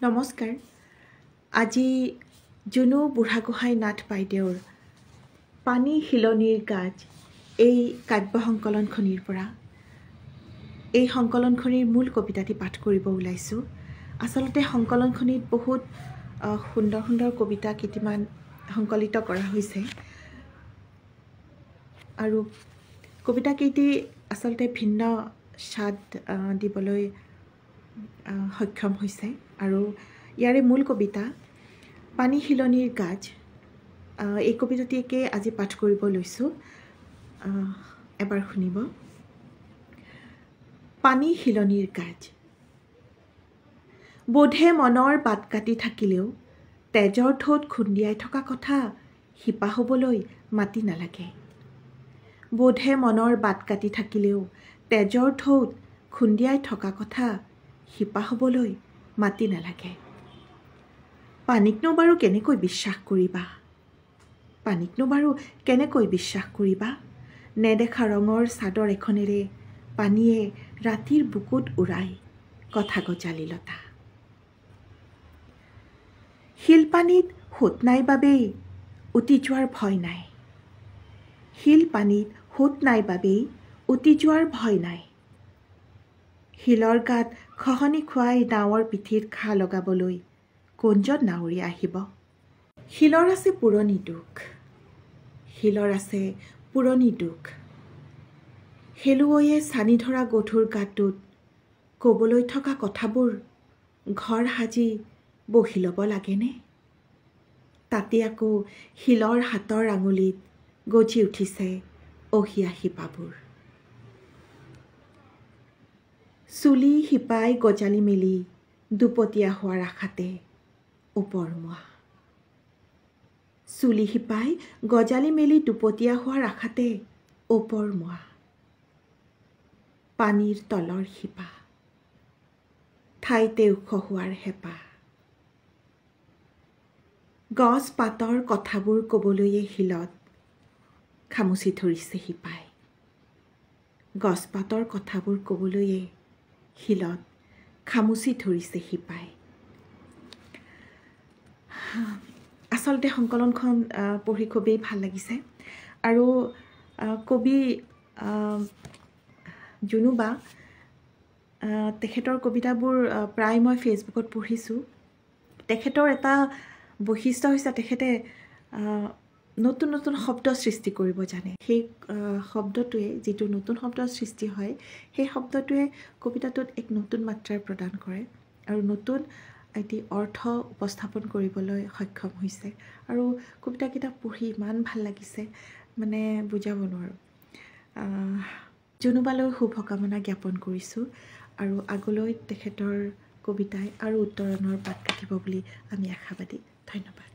নমস্কাৰ। আজি জুনু বুঢ়াগোহাঁই নাথ বাইদেউৰ পানী শিলনিৰ গাজ এই কাব্য সংকলনখনিৰ পৰা এই সংকলনখনিৰ মূল কবিতাটি পাঠ কৰিব ওলাইছোঁ। আচলতে সংকলনখনিত বহুত সুন্দৰ সুন্দৰ কবিতা কেইটামান সংকলিত কৰা হৈছে আৰু কবিতাকেইটি আচলতে ভিন্ন স্বাদ দিবলৈ সক্ষম হৈছে আৰু ইয়াৰে মূল কবিতা পানী শিলনিৰ গাজ এই কবিতাটিকে আজি পাঠ কৰিব লৈছোঁ। এবাৰ শুনিব। পানী শিলনিৰ গাজ। বোধে মনৰ বাট কাটি থাকিলেও তেজৰ ঠোঁট খুন্দিয়াই থকা কথা শিপা হ'বলৈ মাতি নালাগে। বোধে মনৰ বাট কাটি থাকিলেও তেজৰ ঠোঁট খুন্দিয়াই থকা কথা শিপা হ'বলৈ মাতি নালাগে। পানীকনো বাৰু কেনেকৈ বিশ্বাস কৰিবা? পানীকনো বাৰু কেনেকৈ বিশ্বাস কৰিবা? নেদেখা ৰঙৰ চাদৰ এখনেৰে পানীয়ে ৰাতিৰ বুকুত উৰাই কথা গজালি লতা। শিলপানীত সোঁত নাই বাবেই উটি যোৱাৰ ভয় নাই। শিলপানীত সোঁত নাই বাবেই উটি যোৱাৰ ভয় নাই। শিলৰ গাত খহনি খুৱাই নাৱৰ পিঠিত ঘাঁ লগাবলৈ কোনজন নাৱৰীয়া আহিব? শিলৰ আছে পুৰণি দুখ, শিলৰ আছে পুৰণি দুখ। শেলুৱৈয়ে ছানি ধৰা গধুৰ গাটোত ক'বলৈ থকা কথাবোৰ ঘৰ সাজি বহি ল'ব লাগেনে? তাতে আকৌ শিলৰ হাতৰ আঙুলিত গজি উঠিছে অহিয়া শিপাবোৰ। চুলি শিপাই গজালি মেলি দুপতীয়া হোৱাৰ আশাতে ওপৰমুৱা। চুলি শিপাই গজালি মেলি দুপতীয়া হোৱাৰ আশাতে ওপৰমুৱা। পানীৰ তলৰ শিপা ঠাইতে ওখ হোৱাৰ হেঁপাহ। গছ পাতৰ কথাবোৰ ক'বলৈয়ে শিলত খামুচি ধৰিছে শিপাই। গছ পাতৰ কথাবোৰ ক'বলৈয়ে শিলত খামুচি ধৰিছে শিপাই। আচলতে সংকলনখন পঢ়ি খুবেই ভাল লাগিছে আৰু কবি জুনু বা তেখেতৰ কবিতাবোৰ প্ৰায় মই ফেচবুকত পঢ়িছোঁ। তেখেতৰ এটা বৈশিষ্ট্য হৈছে তেখেতে নতুন নতুন শব্দ সৃষ্টি কৰিব জানে। সেই শব্দটোৱে যিটো নতুন শব্দ সৃষ্টি হয় সেই শব্দটোৱে কবিতাটোত এক নতুন মাত্ৰাৰ প্ৰদান কৰে আৰু নতুন এটি অৰ্থ উপস্থাপন কৰিবলৈ সক্ষম হৈছে আৰু কবিতাকেইটা পঢ়ি ইমান ভাল লাগিছে মানে বুজাব নোৱাৰোঁ। জুনুবালৈ শুভকামনা জ্ঞাপন কৰিছোঁ আৰু আগলৈ তেখেতৰ কবিতাই আৰু উত্তৰণৰ বাট কাটিব বুলি আমি আশাবাদী। ধন্যবাদ।